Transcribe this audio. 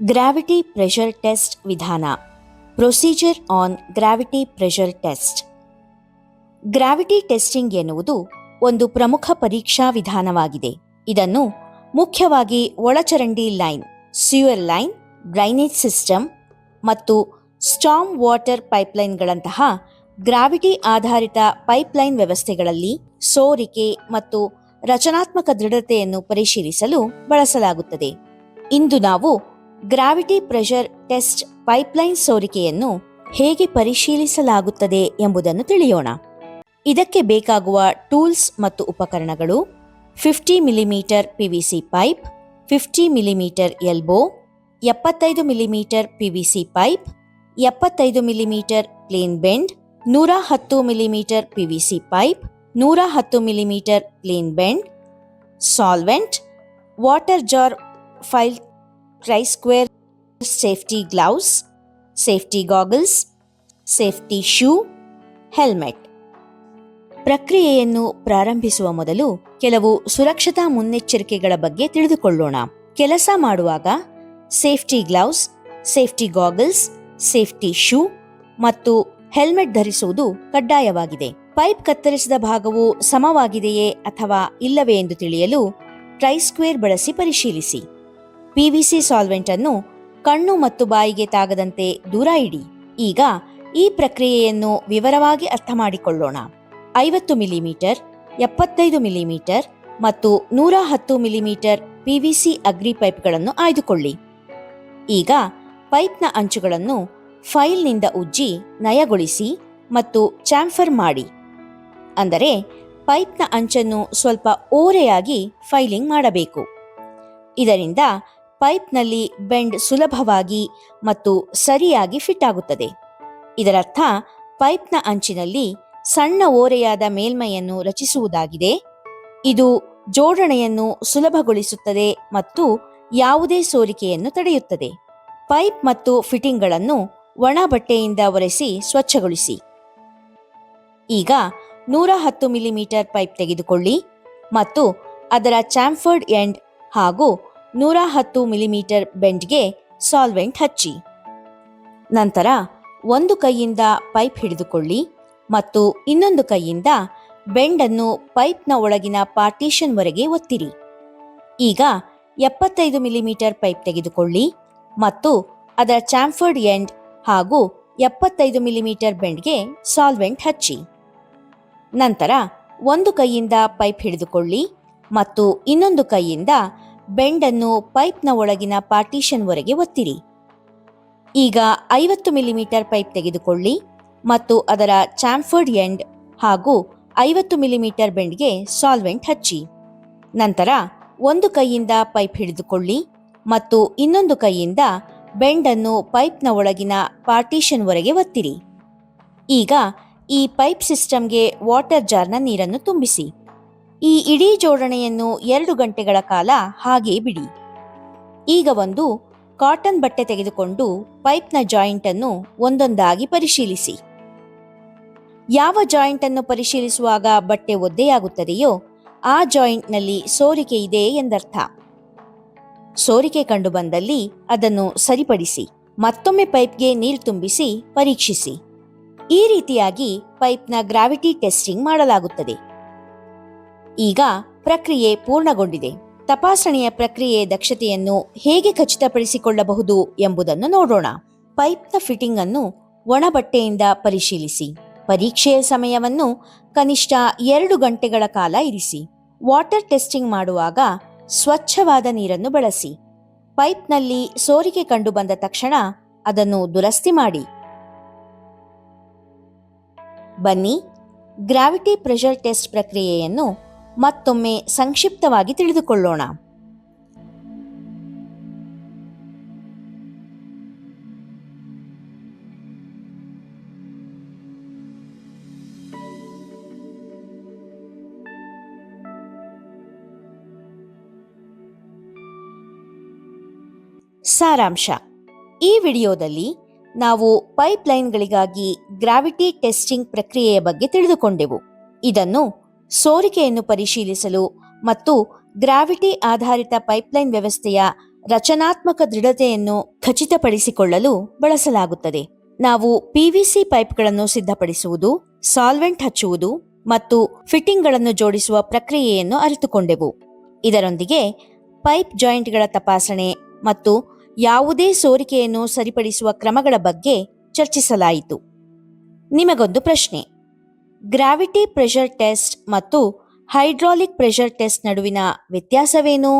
Gravity pressure test ವಿಧಾನ. Procedure on gravity pressure test. Gravity testing ಎನ್ನುವುದು ಒಂದು ಪ್ರಮುಖ ಪರೀಕ್ಷಾ ವಿಧಾನವಾಗಿದೆ. ಇದನ್ನು ಮುಖ್ಯವಾಗಿ ಒಳಚರಂಡಿ ಲೈನ್, ಸ್ಯೂಯರ್ ಲೈನ್, ಡ್ರೈನೇಜ್ ಸಿಸ್ಟಮ್ ಮತ್ತು ಸ್ಟಾರ್ಮ್ ವಾಟರ್ ಪೈಪ್ಲೈನ್ಗಳಂತಹ ಗ್ರಾವಿಟಿ ಆಧಾರಿತ ಪೈಪ್ಲೈನ್ ವ್ಯವಸ್ಥೆಗಳಲ್ಲಿ ಸೋರಿಕೆ ಮತ್ತು ರಚನಾತ್ಮಕ ದೃಢತೆಯನ್ನು ಪರಿಶೀಲಿಸಲು ಬಳಸಲಾಗುತ್ತದೆ. ಇಂದು ನಾವು ಗ್ರಾವಿಟಿ ಪ್ರೆಷರ್ ಟೆಸ್ಟ್ ಪೈಪ್ಲೈನ್ ಸೋರಿಕೆಯನ್ನು ಹೇಗೆ ಪರಿಶೀಲಿಸಲಾಗುತ್ತದೆ ಎಂಬುದನ್ನು ತಿಳಿಯೋಣ. ಇದಕ್ಕೆ ಬೇಕಾಗುವ ಟೂಲ್ಸ್ ಮತ್ತು ಉಪಕರಣಗಳು: 50 millimetre PVC pipe, 50 millimetre elbow, 75 millimetre PVC pipe, 75 millimetre plain bend, 110 millimetre PVC pipe, 110 millimetre plain bend, solvent, water jar file, try square, safety gloves, safety goggles, safety shoe, helmet. ಪ್ರಕ್ರಿಯೆಯನ್ನು ಪ್ರಾರಂಭಿಸುವ ಮೊದಲು ಕೆಲವು ಸುರಕ್ಷತಾ ಮುನ್ನೆಚ್ಚರಿಕೆಗಳ ಬಗ್ಗೆ ತಿಳಿದುಕೊಳ್ಳೋಣ. ಕೆಲಸ ಮಾಡುವಾಗ safety gloves, safety goggles, safety shoe ಮತ್ತು ಹೆಲ್ಮೆಟ್ ಧರಿಸುವುದು ಕಡ್ಡಾಯವಾಗಿದೆ. ಪೈಪ್ ಕತ್ತರಿಸಿದ ಭಾಗವು ಸಮವಾಗಿದೆಯೇ ಅಥವಾ ಇಲ್ಲವೇ ಎಂದು ತಿಳಿಯಲು ಟ್ರೈ-ಸ್ಕ್ವೇರ್ ಬಳಸಿ ಪರಿಶೀಲಿಸಿ. ಪಿವಿಸಿ ಸಾಲ್ವೆಂಟ್ ಅನ್ನು ಕಣ್ಣು ಮತ್ತು ಬಾಯಿಗೆ ತಾಗದಂತೆ ದೂರ ಇಡಿ. ಈಗ ಈ ಪ್ರಕ್ರಿಯೆಯನ್ನು ವಿವರವಾಗಿ ಅರ್ಥ ಮಾಡಿಕೊಳ್ಳೋಣ. 50 ಮಿಲಿಮೀಟರ್, 75 ಮಿಲಿಮೀಟರ್ ಮತ್ತು 110 ಮಿಲಿಮೀಟರ್ ಪಿವಿಸಿ ಅಗ್ರಿ ಪೈಪ್ಗಳನ್ನು ಆಯ್ದುಕೊಳ್ಳಿ. ಈಗ ಪೈಪ್ನ ಅಂಚುಗಳನ್ನು ಫೈಲ್ನಿಂದ ಉಜ್ಜಿ ನಯಗೊಳಿಸಿ ಮತ್ತು ಚಾಂಫರ್ ಮಾಡಿ. ಅಂದರೆ ಪೈಪ್ನ ಅಂಚನ್ನು ಸ್ವಲ್ಪ ಓರೆಯಾಗಿ ಫೈಲಿಂಗ್ ಮಾಡಬೇಕು. ಇದರಿಂದ ಪೈಪ್ನಲ್ಲಿ ಬೆಂಡ್ ಸುಲಭವಾಗಿ ಮತ್ತು ಸರಿಯಾಗಿ ಫಿಟ್ ಆಗುತ್ತದೆ. ಇದರರ್ಥ ಪೈಪ್ನ ಅಂಚಿನಲ್ಲಿ ಸಣ್ಣ ಓರೆಯಾದ ಮೇಲ್ಮೈಯನ್ನು ರಚಿಸುವುದಾಗಿದೆ. ಇದು ಜೋಡಣೆಯನ್ನು ಸುಲಭಗೊಳಿಸುತ್ತದೆ ಮತ್ತು ಯಾವುದೇ ಸೋರಿಕೆಯನ್ನು ತಡೆಯುತ್ತದೆ. ಪೈಪ್ ಮತ್ತು ಫಿಟ್ಟಿಂಗ್ಗಳನ್ನು ಒಣ ಬಟ್ಟೆಯಿಂದ ಒರೆಸಿ ಸ್ವಚ್ಛಗೊಳಿಸಿ. ಈಗ 110 ಮಿಲಿಮೀಟರ್ ಪೈಪ್ ತೆಗೆದುಕೊಳ್ಳಿ ಮತ್ತು ಅದರ ಚಾಂಫರ್ಡ್ ಎಂಡ್ ಹಾಗೂ 110 ಮಿಲಿಮೀಟರ್ ಬೆಂಡ್ಗೆ ಸಾಲ್ವೆಂಟ್ ಹಚ್ಚಿ. ನಂತರ ಒಂದು ಕೈಯಿಂದ ಪೈಪ್ ಹಿಡಿದುಕೊಳ್ಳಿ ಮತ್ತು ಇನ್ನೊಂದು ಕೈಯಿಂದ ಬೆಂಡನ್ನು ಪೈಪ್ನ ಒಳಗಿನ ಪಾರ್ಟಿಷನ್ವರೆಗೆ ಒತ್ತಿರಿ. ಈಗ 75 ಮಿಲಿಮೀಟರ್ ಪೈಪ್ ತೆಗೆದುಕೊಳ್ಳಿ ಮತ್ತು ಅದರ ಚಾಂಫರ್ಡ್ ಎಂಡ್ ಹಾಗೂ 75 ಮಿಲಿಮೀಟರ್ ಬೆಂಡ್ಗೆ ಸಾಲ್ವೆಂಟ್ ಹಚ್ಚಿ. ನಂತರ ಒಂದು ಕೈಯಿಂದ ಪೈಪ್ ಹಿಡಿದುಕೊಳ್ಳಿ ಮತ್ತು ಇನ್ನೊಂದು ಕೈಯಿಂದ ಬೆಂಡನ್ನು ಪೈಪ್ನ ಒಳಗಿನ ಪಾರ್ಟಿಷನ್ವರೆಗೆ ಒತ್ತಿರಿ. ಈಗ 50 ಮಿಲಿಮೀಟರ್ ಪೈಪ್ ತೆಗೆದುಕೊಳ್ಳಿ ಮತ್ತು ಅದರ ಚಾಂಫರ್ಡ್ ಎಂಡ್ ಹಾಗೂ 50 ಮಿಲಿಮೀಟರ್ ಬೆಂಡ್ಗೆ ಸಾಲ್ವೆಂಟ್ ಹಚ್ಚಿ. ನಂತರ ಒಂದು ಕೈಯಿಂದ ಪೈಪ್ ಹಿಡಿದುಕೊಳ್ಳಿ ಮತ್ತು ಇನ್ನೊಂದು ಕೈಯಿಂದ ಬೆಂಡನ್ನು ಪೈಪ್ನ ಒಳಗಿನ ಪಾರ್ಟಿಷನ್ವರೆಗೆ ಒತ್ತಿರಿ. ಈಗ ಈ ಪೈಪ್ ಸಿಸ್ಟಮ್ಗೆ ವಾಟರ್ ಜಾರ್ನ ನೀರನ್ನು ತುಂಬಿಸಿ. ಈ ಇಡೀ ಜೋಡಣೆಯನ್ನು 2 ಗಂಟೆಗಳ ಕಾಲ ಹಾಗೇ ಬಿಡಿ. ಈಗ ಒಂದು ಕಾಟನ್ ಬಟ್ಟೆ ತೆಗೆದುಕೊಂಡು ಪೈಪ್ನ ಜಾಯಿಂಟ್ ಅನ್ನು ಒಂದೊಂದಾಗಿ ಪರಿಶೀಲಿಸಿ. ಯಾವ ಜಾಯಿಂಟ್ ಅನ್ನು ಪರಿಶೀಲಿಸುವಾಗ ಬಟ್ಟೆ ಒದ್ದೆಯಾಗುತ್ತದೆಯೋ ಆ ಜಾಯಿಂಟ್ನಲ್ಲಿ ಸೋರಿಕೆ ಇದೆ ಎಂದರ್ಥ. ಸೋರಿಕೆ ಕಂಡುಬಂದಲ್ಲಿ ಅದನ್ನು ಸರಿಪಡಿಸಿ. ಮತ್ತೊಮ್ಮೆ ಪೈಪ್ಗೆ ನೀರು ತುಂಬಿಸಿ ಪರೀಕ್ಷಿಸಿ. ಈ ರೀತಿಯಾಗಿ ಪೈಪ್ನ ಗ್ರಾವಿಟಿ ಟೆಸ್ಟಿಂಗ್ ಮಾಡಲಾಗುತ್ತದೆ. ಈಗ ಪ್ರಕ್ರಿಯೆ ಪೂರ್ಣಗೊಂಡಿದೆ. ತಪಾಸಣೆಯ ಪ್ರಕ್ರಿಯೆಯ ದಕ್ಷತೆಯನ್ನು ಹೇಗೆ ಖಚಿತಪಡಿಸಿಕೊಳ್ಳಬಹುದು ಎಂಬುದನ್ನು ನೋಡೋಣ. ಪೈಪ್ನ ಫಿಟ್ಟಿಂಗ್ ಅನ್ನು ಒಣ ಬಟ್ಟೆಯಿಂದ ಪರಿಶೀಲಿಸಿ. ಪರೀಕ್ಷೆಯ ಸಮಯವನ್ನು ಕನಿಷ್ಠ 2 ಗಂಟೆಗಳ ಕಾಲ ಇರಿಸಿ. ವಾಟರ್ ಟೆಸ್ಟಿಂಗ್ ಮಾಡುವಾಗ ಸ್ವಚ್ಛವಾದ ನೀರನ್ನು ಬಳಸಿ. ಪೈಪ್ನಲ್ಲಿ ಸೋರಿಕೆ ಕಂಡುಬಂದ ತಕ್ಷಣ ಅದನ್ನು ದುರಸ್ತಿ ಮಾಡಿ. ಬನ್ನಿ, ಗ್ರಾವಿಟಿ ಪ್ರೆಷರ್ ಟೆಸ್ಟ್ ಪ್ರಕ್ರಿಯೆಯನ್ನು ಮತ್ತೊಮ್ಮೆ ಸಂಕ್ಷಿಪ್ತವಾಗಿ ತಿಳಿದುಕೊಳ್ಳೋಣ. ಸಾರಾಂಶ: ಈ ವಿಡಿಯೋದಲ್ಲಿ ನಾವು ಪೈಪ್ಲೈನ್ಗಳಿಗಾಗಿ ಗ್ರಾವಿಟಿ ಟೆಸ್ಟಿಂಗ್ ಪ್ರಕ್ರಿಯೆಯ ಬಗ್ಗೆ ತಿಳಿದುಕೊಂಡೆವು. ಇದನ್ನು ಸೋರಿಕೆಯನ್ನು ಪರಿಶೀಲಿಸಲು ಮತ್ತು ಗ್ರಾವಿಟಿ ಆಧಾರಿತ ಪೈಪ್ಲೈನ್ ವ್ಯವಸ್ಥೆಯ ರಚನಾತ್ಮಕ ದೃಢತೆಯನ್ನು ಖಚಿತಪಡಿಸಿಕೊಳ್ಳಲು ಬಳಸಲಾಗುತ್ತದೆ. ನಾವು ಪಿವಿಸಿ ಪೈಪ್ಗಳನ್ನು ಸಿದ್ಧಪಡಿಸುವುದು, ಸಾಲ್ವೆಂಟ್ ಹಚ್ಚುವುದು ಮತ್ತು ಫಿಟ್ಟಿಂಗ್ಗಳನ್ನು ಜೋಡಿಸುವ ಪ್ರಕ್ರಿಯೆಯನ್ನು ಅರಿತುಕೊಂಡೆವು. ಇದರೊಂದಿಗೆ ಪೈಪ್ ಜಾಯಿಂಟ್ಗಳ ತಪಾಸಣೆ ಮತ್ತು ಯಾವುದೇ ಸೋರಿಕೆಯನ್ನು ಸರಿಪಡಿಸುವ ಕ್ರಮಗಳ ಬಗ್ಗೆ ಚರ್ಚಿಸಲಾಯಿತು. ನಿಮಗೊಂದು ಪ್ರಶ್ನೆ: ಗ್ರಾವಿಟಿ ಪ್ರೆಷರ್ ಟೆಸ್ಟ್ ಮತ್ತು ಹೈಡ್ರಾಲಿಕ್ ಪ್ರೆಷರ್ ಟೆಸ್ಟ್ ನಡುವಿನ ವ್ಯತ್ಯಾಸವೇನು?